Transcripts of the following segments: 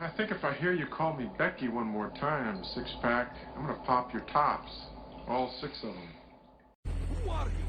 I think if I hear you call me Becky one more time, six-pack, I'm gonna pop your tops. All six of them. Who are you?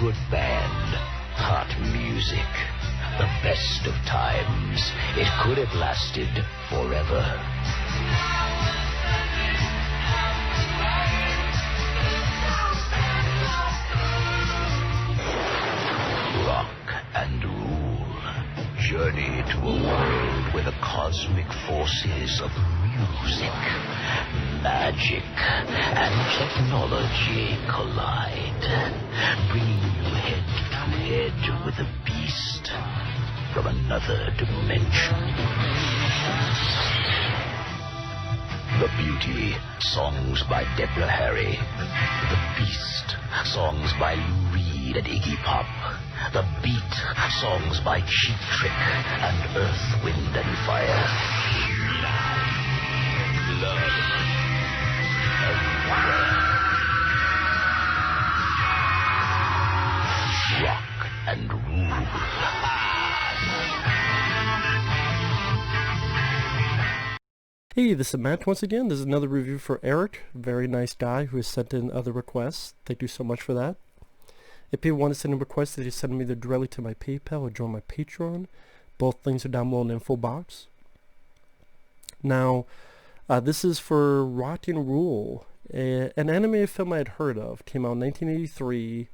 Good band, hot music, the best of times. It could have lasted forever. Rock and rule. Journey to a world where the cosmic forces of music, magic, and technology collide, bringing you head to head with a beast from another dimension. The Beauty, songs by Deborah Harry. The Beast, songs by Lou Reed and Iggy Pop. The Beat, songs by Cheap Trick and Earth, Wind and Fire. Blood everywhere. Rock and rule. Hey, this is Matt once again. This is another review for Eric, a very nice guy who has sent in other requests. Thank you so much for that. If people want to send in requests, they just send me directly to my PayPal or join my Patreon. Both links are down below in the info box. Now, this is for Rock and Rule, an animated film I had heard of. Came out in 1983.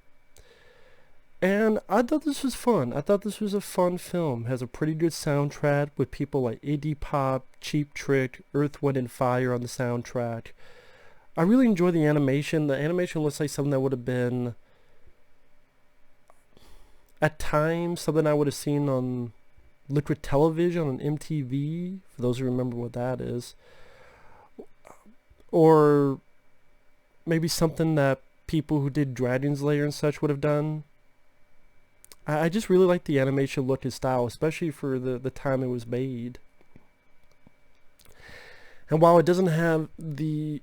And I thought this was fun. I thought this was a fun film. Has a pretty good soundtrack with people like Iggy Pop, Cheap Trick, Earth, Wind and Fire on the soundtrack. I really enjoy the animation. The animation looks like something that would have been, at times, something I would have seen on Liquid Television on MTV, for those who remember what that is. Or maybe something that people who did Dragon's Lair and such would have done. I just really like the animation look and style, especially for the time it was made. And while it doesn't have the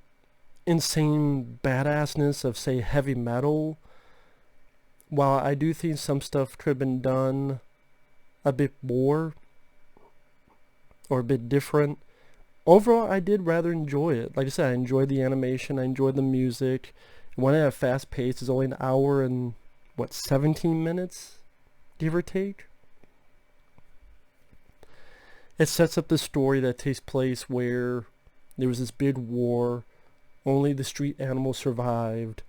insane badassness of, say, heavy metal, while I do think some stuff could have been done a bit more or a bit different, overall I did rather enjoy it. Like I said, I enjoyed the animation, I enjoyed the music. When at a fast pace, it's only an hour and, 17 minutes? Give or take. It sets up the story that takes place where there was this big war, only the street animals survived,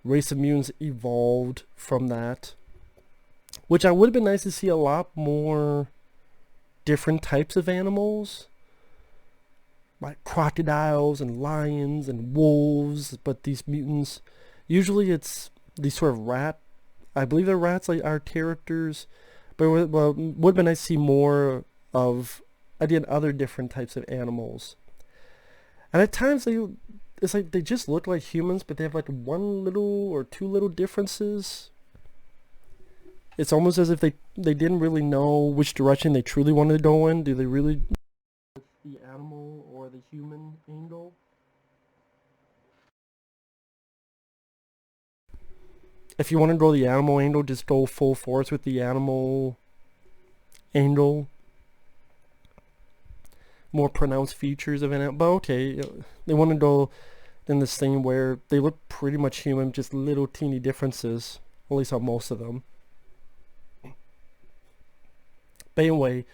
race of mutants evolved from that, which I would have been nice to see a lot more different types of animals, like crocodiles and lions and wolves, but these mutants, usually it's these sort of rat, I believe they're rats, like our characters, but it would have been nice to see more of, again, other different types of animals. And at times it's like they just look like humans, but they have like one little or two little differences. It's almost as if they they didn't really know which direction they truly wanted to go in. Do they really the animal or the human angle? If you want to go the animal angle, just go full force with the animal angle. More pronounced features of it. But okay, they want to go in this thing where they look pretty much human, just little teeny differences. At least on most of them. But anyway,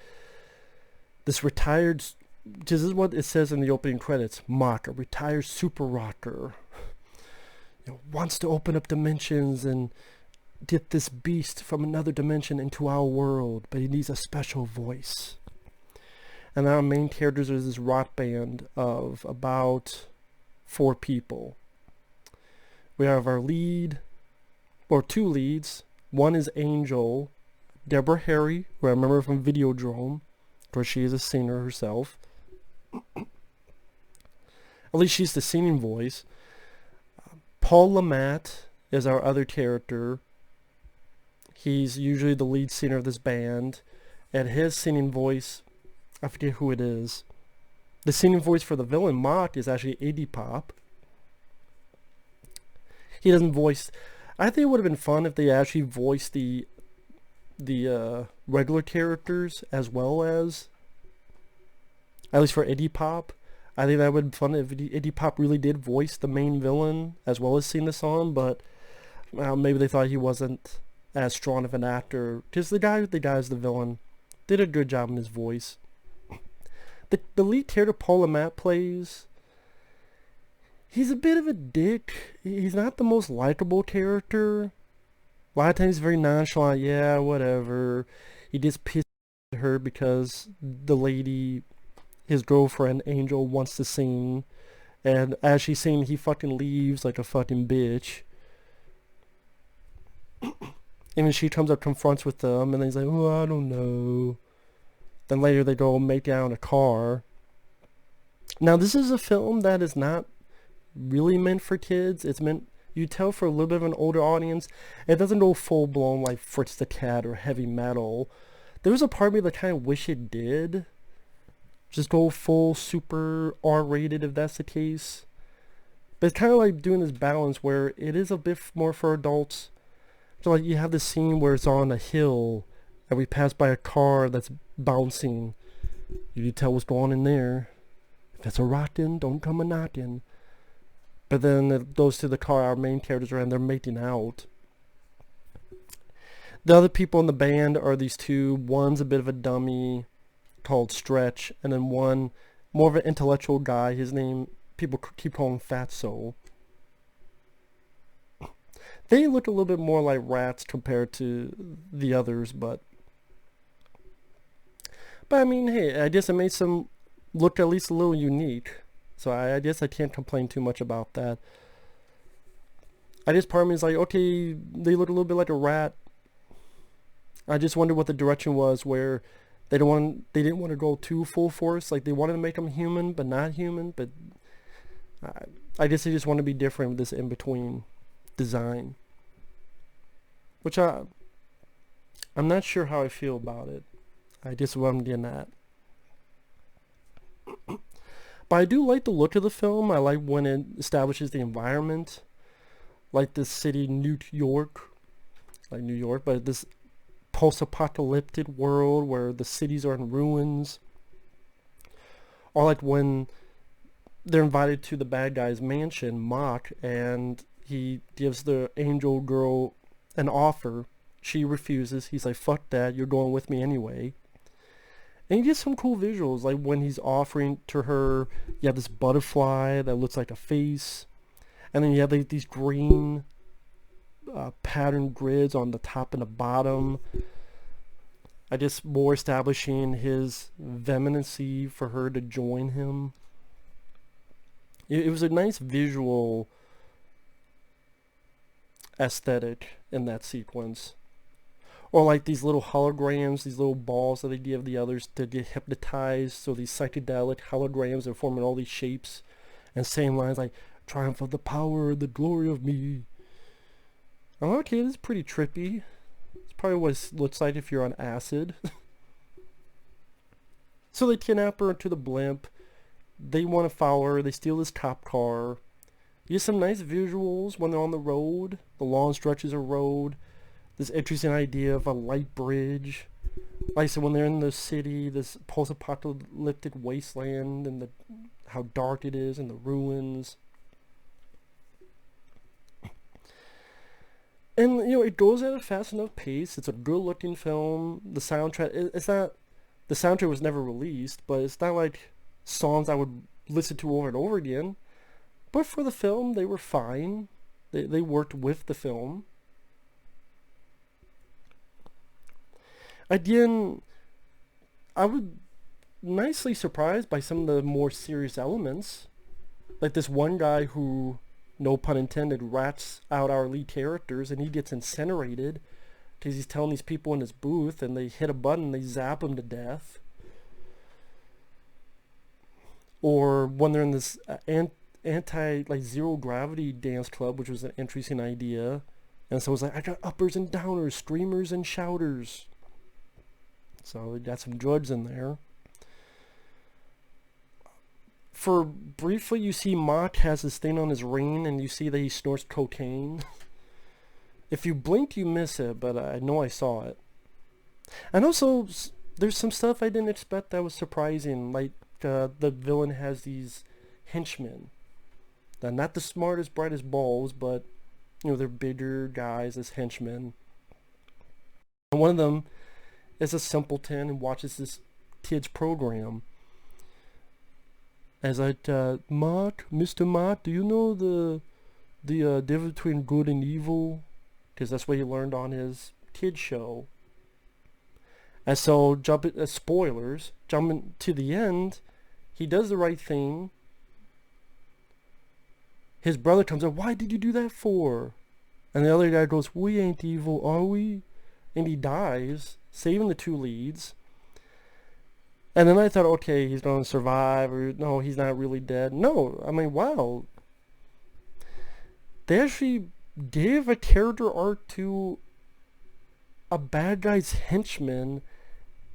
this retired, this is what it says in the opening credits, Mach, a retired super rocker, wants to open up dimensions and get this beast from another dimension into our world, but he needs a special voice. And our main characters are this rock band of about 4 people. We have our lead, or 2 leads. One is Angel, Deborah Harry, who I remember from Videodrome. Of course, she is a singer herself. At least she's the singing voice. Paul Lamont is our other character. He's usually the lead singer of this band. And his singing voice, I forget who it is. The singing voice for the villain, Mach, is actually Iggy Pop. He doesn't voice... I think it would have been fun if they actually voiced the regular characters as well as, at least for Iggy Pop. I think that would have been fun if Iggy Pop really did voice the main villain as well as sing the song, but maybe they thought he wasn't as strong of an actor, because the guy is the villain did a good job in his voice. The lead character Paul Lamont plays, he's a bit of a dick. He's not the most likable character. A lot of times he's very nonchalant. Yeah, whatever. He just pisses at her because the lady, his girlfriend, Angel, wants to sing. And as she's singing, he fucking leaves like a fucking bitch. And then she comes up, confronts with them, and then he's like, oh, I don't know. Then later they go make down a car. Now, this is a film that is not really meant for kids. It's meant, you tell, for a little bit of an older audience. It doesn't go full blown like Fritz the Cat or heavy metal. There was a part of me that kind of wish it did. Just go full super R-rated if that's the case. But it's kind of like doing this balance where it is a bit more for adults. So like you have this scene where it's on a hill and we pass by a car that's bouncing. You can tell what's going on in there. If it's a rockin', don't come a knockin'. But then it goes to the car our main characters are in, they're making out. The other people in the band are these 2. One's a bit of a dummy called Stretch, and then one more of an intellectual guy. His name, people keep calling Fatso. They look a little bit more like rats compared to the others, but I mean, hey, I guess it made some look at least a little unique. So I guess I can't complain too much about that. I just, part of me is like, okay, they look a little bit like a rat. I just wonder what the direction was, where they didn't want to go too full force. Like they wanted to make them human, but not human. But I guess they just want to be different with this in between design, which I'm not sure how I feel about it. I just what I'm getting at. But I do like the look of the film. I like when it establishes the environment, like this city, New York, like New York, but this post-apocalyptic world where the cities are in ruins. Or like when they're invited to the bad guy's mansion, Mach, and he gives the angel girl an offer. She refuses. He's like, fuck that, you're going with me anyway. And you get some cool visuals, like when he's offering to her, you have this butterfly that looks like a face, and then you have like these green pattern grids on the top and the bottom. I guess more establishing his vehemency for her to join him. It was a nice visual aesthetic in that sequence. Or like these little holograms, these little balls that they give the others to get hypnotized. So these psychedelic holograms are forming all these shapes and saying lines like, triumph of the power, the glory of me. I'm like, okay, this is pretty trippy. It's probably what it looks like if you're on acid. So they kidnap her into the blimp. They want to follow her. They steal this cop car. You get some nice visuals when they're on the road. The long stretches of road. This interesting idea of a light bridge. Like I said, when they're in the city, this post-apocalyptic wasteland, and how dark it is, and the ruins. And, you know, it goes at a fast enough pace. It's a good-looking film. The soundtrack, it's not... The soundtrack was never released, but it's not like songs I would listen to over and over again. But for the film, they were fine. They worked with the film. Again, I was nicely surprised by some of the more serious elements. Like this one guy who, no pun intended, rats out our lead characters, and he gets incinerated because he's telling these people in his booth, and they hit a button and they zap him to death. Or when they're in this zero gravity dance club, which was an interesting idea, and so it's like, I got uppers and downers, screamers and shouters. So we got some drugs in there. For briefly, you see Mott has this thing on his ring, and you see that he snorts cocaine. If you blink, you miss it, but I know I saw it. And also, there's some stuff I didn't expect that was surprising. Like, the villain has these henchmen. They're not the smartest, brightest balls, but, you know, they're bigger guys as henchmen. And one of them is a simpleton and watches this kid's program. As Mott, Mr. Mott, do you know the difference between good and evil? Because that's what he learned on his kid show. And so, spoilers, jumping to the end, he does the right thing. His brother comes up, why did you do that for? And the other guy goes, we ain't evil, are we? And he dies, saving the two leads. And then I thought, okay, he's going to survive, or no, he's not really dead. No, I mean, wow. They actually gave a character arc to a bad guy's henchman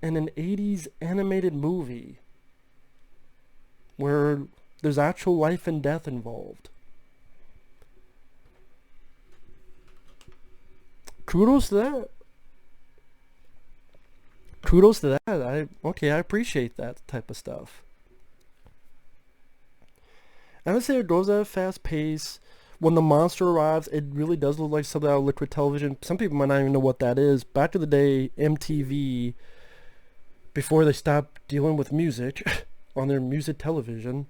in an 80s animated movie where there's actual life and death involved. Kudos to that. Kudos to that. I appreciate that type of stuff. I would say it goes at a fast pace. When the monster arrives, it really does look like something out of Liquid Television. Some people might not even know what that is. Back in the day, MTV, before they stopped dealing with music on their music television,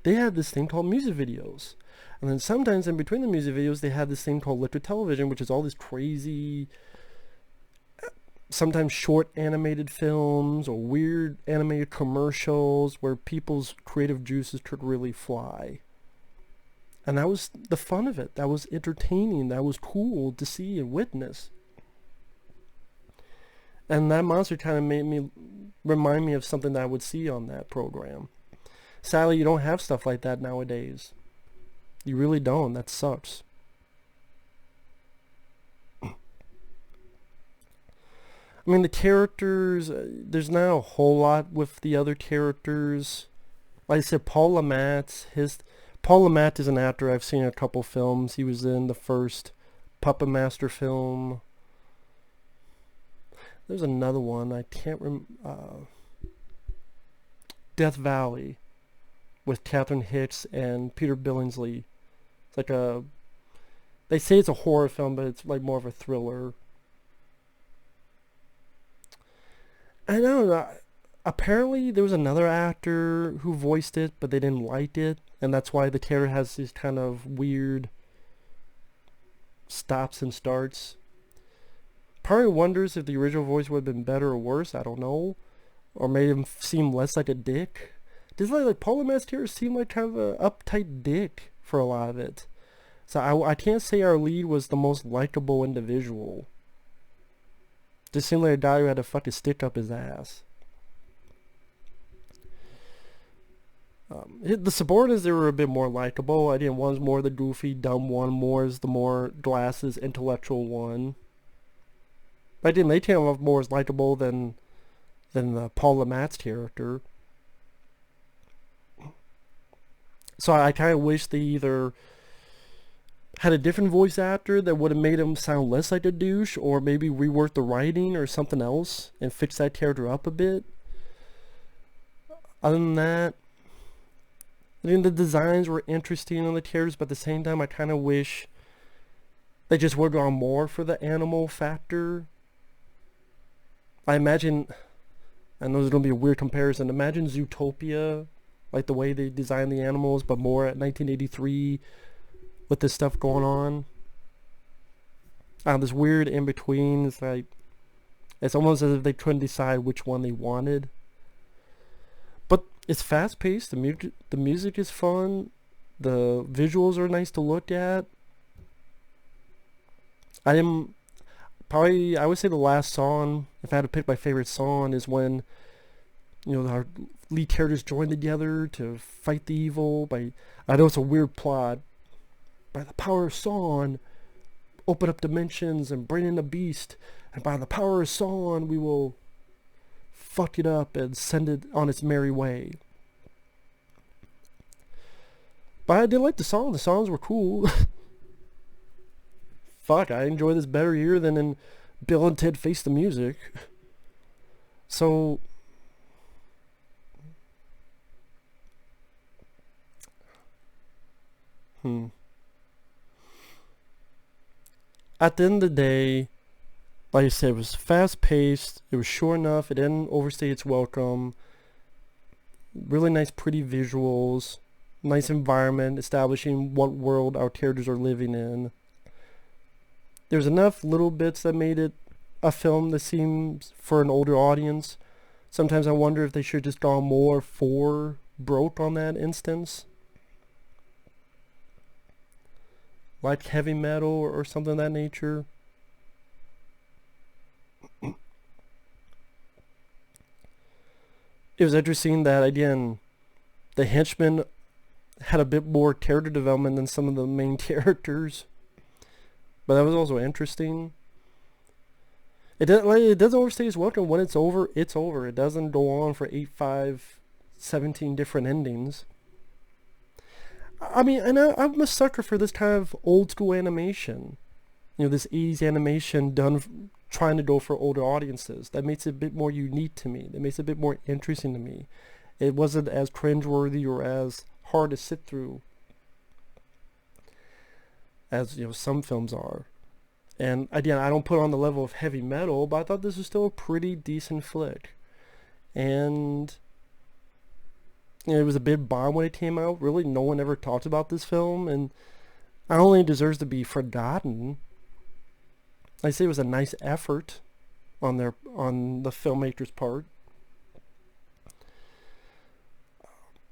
they had this thing called music videos. And then sometimes in between the music videos, they had this thing called Liquid Television, which is all these crazy, sometimes short animated films or weird animated commercials where people's creative juices could really fly. And that was the fun of it. That was entertaining. That was cool to see and witness. And that monster kind of remind me of something that I would see on that program. Sadly, you don't have stuff like that nowadays. You really don't. That sucks. I mean, the characters, there's not a whole lot with the other characters. Like I said, Paul Le Mat is an actor I've seen in a couple films. He was in the first Puppet Master film. There's another one, I can't remember. Death Valley with Catherine Hicks and Peter Billingsley. It's like they say it's a horror film, but it's like more of a thriller. I don't know. Apparently there was another actor who voiced it, but they didn't like it. And that's why the character has these kind of weird stops and starts. Part of me wonders if the original voice would have been better or worse. I don't know. Or made him seem less like a dick. Does like Paul Le Mat's character seem like kind of an uptight dick for a lot of it. So I can't say our lead was the most likable individual. Just seemed like a guy who had to fucking stick up his ass. The subordinates, they were a bit more likable. I think one's more the goofy, dumb one. More is the more glasses, intellectual one. But they came off more as likable than Paul Le Mat's character. So I kind of wish they either had a different voice actor that would have made him sound less like a douche, or maybe rework the writing or something else and fix that character up a bit. Other than that, I think the designs were interesting on the characters, but at the same time I kind of wish they just worked on more for the animal factor. I know there's going to be a weird comparison. Imagine Zootopia, like the way they designed the animals, but more at 1983 with this stuff going on. This weird in-between. It's almost as if they couldn't decide which one they wanted. But it's fast-paced. The music is fun. The visuals are nice to look at. I would say the last song, if I had to pick my favorite song, is when, our lead characters join together to fight the evil. I know it's a weird plot. By the power of song, open up dimensions and bring in the beast. And by the power of song, we will fuck it up and send it on its merry way. But I did like the song. The songs were cool. Fuck, I enjoy this better here than in Bill and Ted Face the Music. So, at the end of the day, like I said, it was fast-paced. It was short enough. It didn't overstay its welcome. Really nice, pretty visuals. Nice environment, establishing what world our characters are living in. There's enough little bits that made it a film that seems for an older audience. Sometimes I wonder if they should just gone more for broke on that instance. Like heavy metal or something of that nature. It was interesting that, again, the henchmen had a bit more character development than some of the main characters. But that was also interesting. It doesn't overstay its welcome. When it's over, it's over. It doesn't go on for 8, 5, 17 different endings. I mean, and I'm a sucker for this kind of old school animation. This 80s animation done trying to go for older audiences. That makes it a bit more unique to me. That makes it a bit more interesting to me. It wasn't as cringeworthy or as hard to sit through as some films are. And again, I don't put it on the level of heavy metal, but I thought this was still a pretty decent flick. And it was a big bomb when it came out. Really, no one ever talked about this film, and not only it deserves to be forgotten, I say it was a nice effort on the filmmaker's part.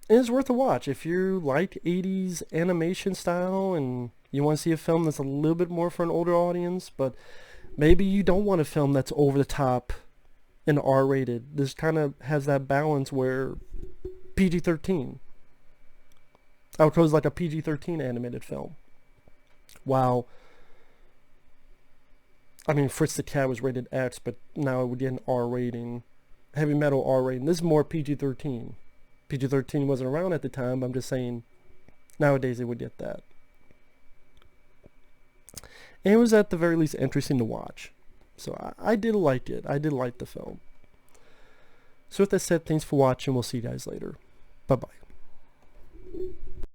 And it's worth a watch if you like 80s animation style and you want to see a film that's a little bit more for an older audience, but maybe you don't want a film that's over the top and R-rated. This kind of has that balance where PG-13. I would close like a PG-13 animated film. Wow. I mean, Fritz the Cat was rated X, but now it would get an R rating. Heavy metal R rating. This is more PG-13. PG-13 wasn't around at the time, but I'm just saying nowadays it would get that. And it was at the very least interesting to watch. So I did like it. I did like the film. So with that said, thanks for watching. We'll see you guys later. Bye-bye.